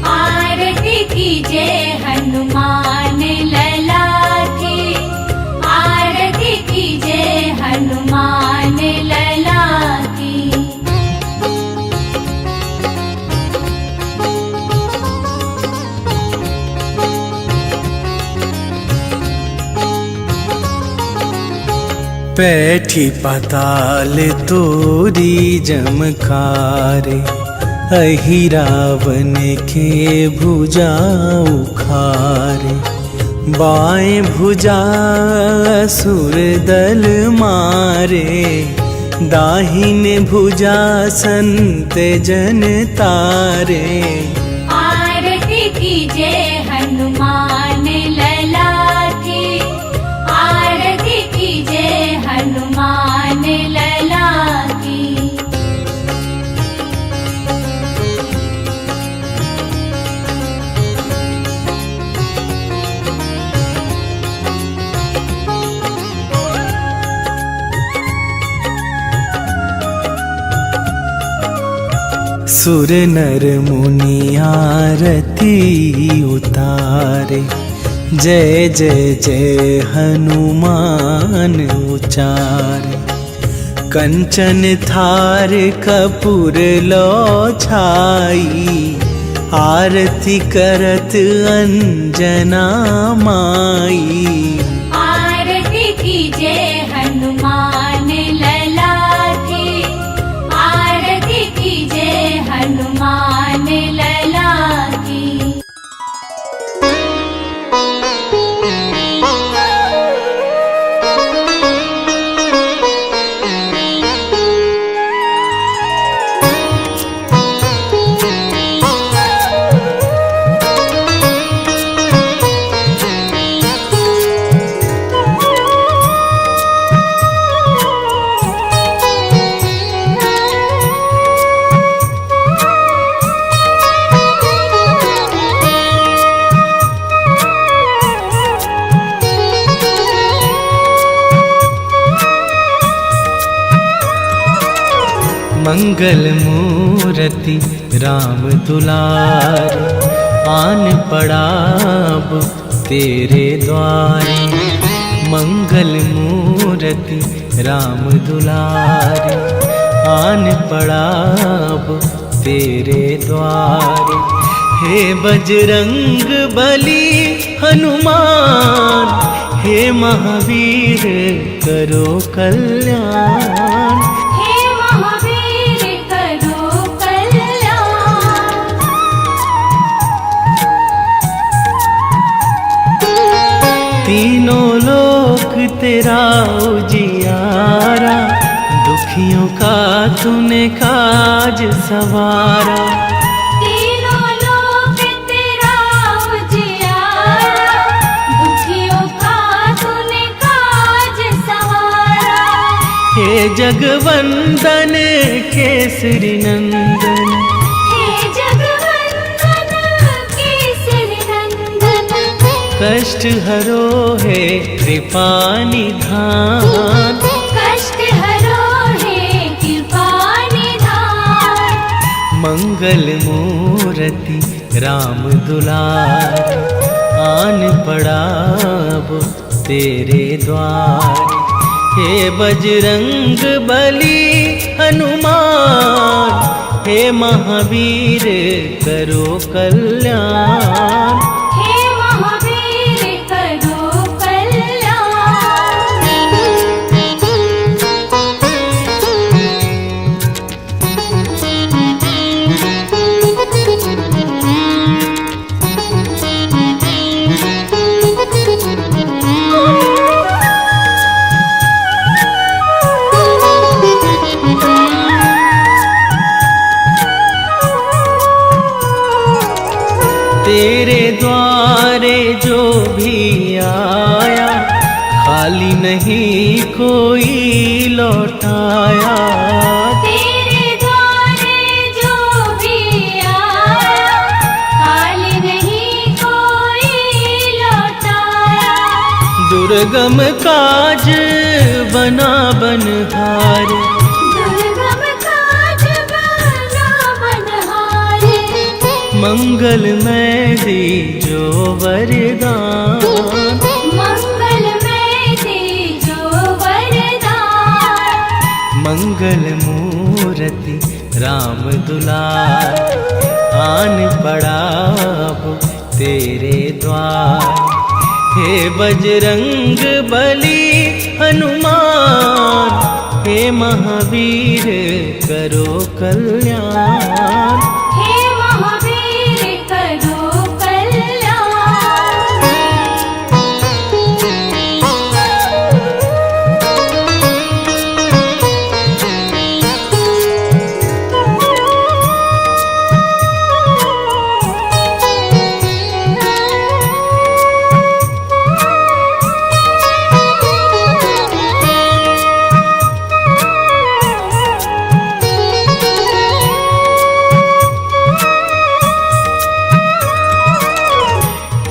आरती की जय हनुमान लला की, आरती की जय हनुमान लला की। पैठी पाताल तोरी जमकारे, अहि रावण के भुजा उखारे। बाएं भुजा असुर दल मारे, दाहिने भुजा संत जन तारे। आरती कीजे हनुमान लला की, आरती कीजे हनुमान लला की। सुर नर मुनि आरती उतारे, जय जय जय हनुमान उचारे। कंचन थार कपूर लो छाई, आरती करत अंजना माई। आरती कीजे हनुमान लला की, आरती कीजे हनुमान लला की। मंगल मूर्ति राम दुलारे, आन पड़ाब तेरे द्वारे। मंगल मूर्ति राम दुलारे, आन पड़ाब तेरे द्वारे। हे बजरंग बली हनुमान, हे महावीर करो कल्याण। तीनों लोक तेरा उजियारा, दुखियों का तूने काज सवारा। तीनों लोक तेरा उजियारा, दुखियों का तूने काज सवारा। हे जगवंदन केसरी नंदन, कष्ट हरो है कृपा निधान। कष्ट हरो है कृपा निधान। मंगल मूर्ति राम दुलारे, आन पड़ाब तेरे द्वार। हे बजरंग बली हनुमान, हे महावीर करो कल्याण। तेरे द्वारे जो भी आया, खाली नहीं कोई लौटाया। तेरे द्वारे जो भी आया, खाली नहीं कोई लौटाया। दुर्गम काज बना बनहारे, मंगलमय दीजो वरदान। मंगलमय दीजो वरदान। मंगल मूर्ति राम दुलारे, आन पड़ाब तेरे द्वार। हे बजरंग बली हनुमान, हे महावीर करो कल्याण। हे महावीर करो कल्याण।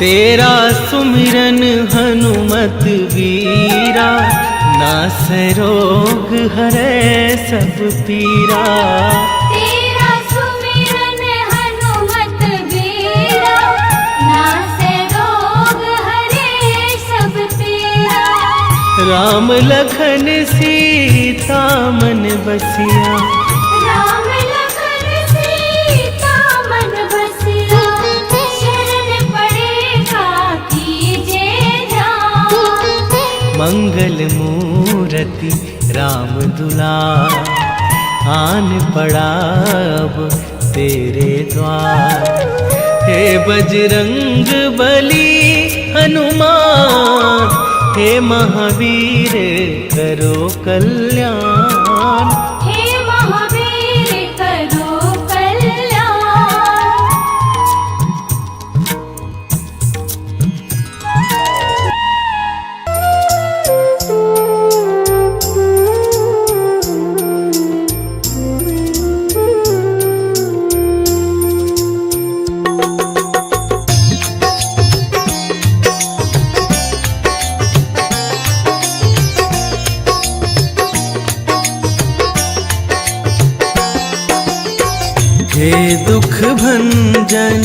तेरा सुमिरन हनुमत वीरा, नासै रोग हरै सब पीरा। तेरा सुमिरन हनुमत वीरा, नासै रोग हरे सब पीरा। राम लखन सीता मन बसिया, राम लखन सीता मन बसिया। शरण पड़ेगा कीजे ध्यान। मंगल मूरति राम दुलार, आन पड़ा अब तेरे द्वार। हे बजरंग बली हनुमान, हे महावीर करो कल्याण। हे महावीर करो कल्याण। हे दुख भंजन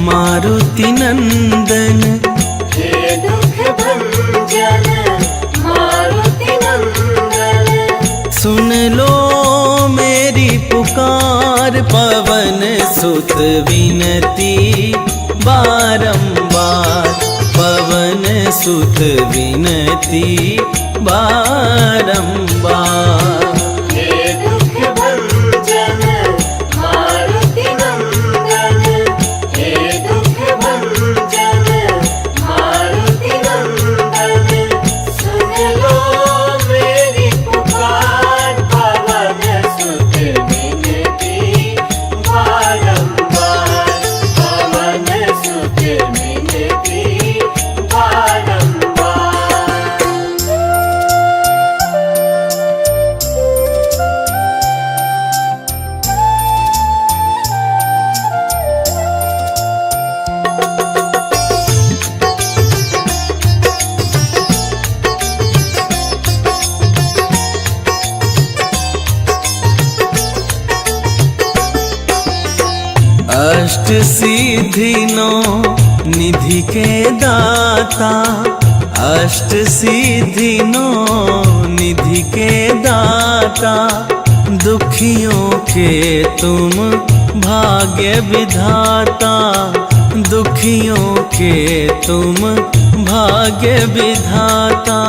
मारुति नंदन, हे दुख भंजन मारुति नंदन। सुन लो मेरी पुकार, पवन सुत विनती बारंबार। पवन सुत विनती बारंबार। हे दुख भंजन मारुति नंदन। हे दुख भंजन मारुति नंदन। सुन लो मेरी पुकार, पवन सुत विनती बारंबार। पवन सुत विनती बारंबार। अष्ट सिद्धि नौ निधि के दाता, अष्ट सिद्धि नौ निधि के दाता। दुखियों के तुम भाग्य विधाता, दुखियों के तुम भाग्य विधाता।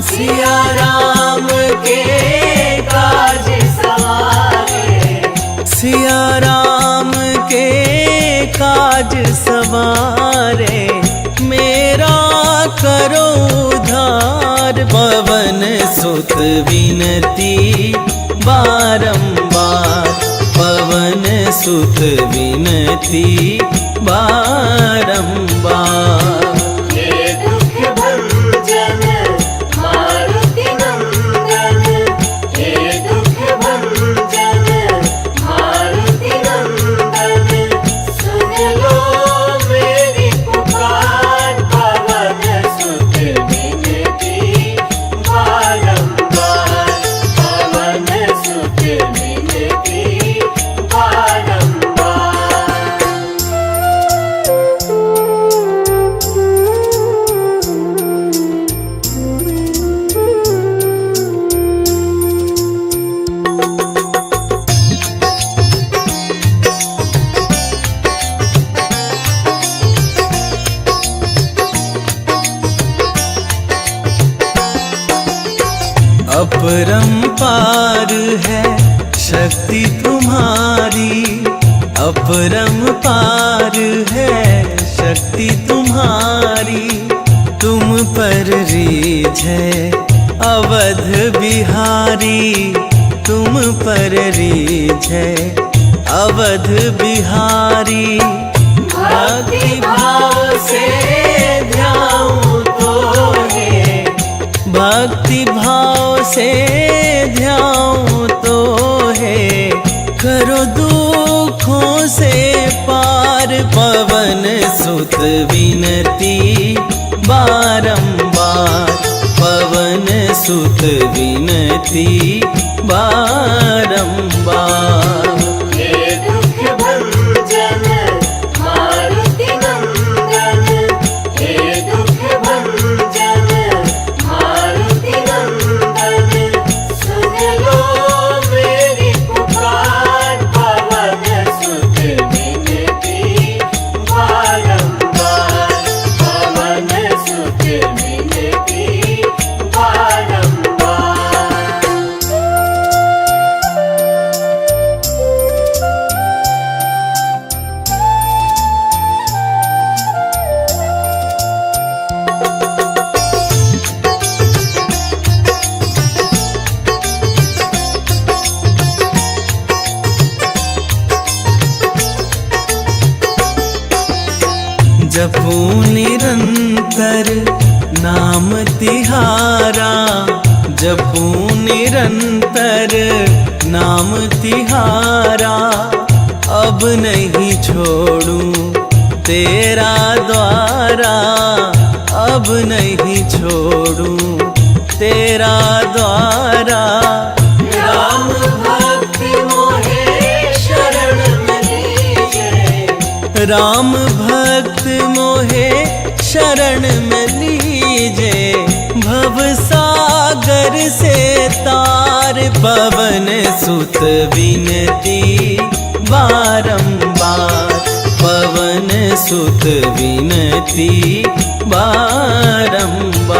सिया राम के काज सवारे, सिया राम के काज सवारे। मेरा करो उद्धार, पवन सुत विनती बारंबार। पवन सुत विनती बारंबार। हे दुख भंजन मारुति नंदन। हे दुख भंजन मारुति नंदन। सुन लो मेरी पुकार, पवन सुत विनती बारंबार। पवन सुत विनती बारंबार। पार है शक्ति तुम्हारी, अपरंपार है शक्ति तुम्हारी। तुम पर रीझ है अवध बिहारी, तुम पर रीझ है अवध बिहारी। भक्ति भाव से ध्याऊं तो है, भक्ति भाव से ध्याऊं तो है, करो दुखों से पार। पवन सुत विनती बारंबार, पवन सुत विनती बारंबार। हे दुख भंजन मारुति नंदन, हे दुख भंजन मारुति नंदन, सुन लो मेरी पुकार। पवन सुत विनती बारंबार, पवन सुत विनती बारंबार। जपू निरंतर नाम तिहारा, जपू निरंतर नाम तिहारा। अब नहीं छोड़ूं तेरा द्वारा, अब नहीं छोड़ूं तेरा द्वारा। राम भक्ति मोहे शरण में लीजे, राम भक्त मोहे शरण में लीजे। भव सागर से तार, पवन सुत विनती बारंबार, पवन सुत विनती बारंबार।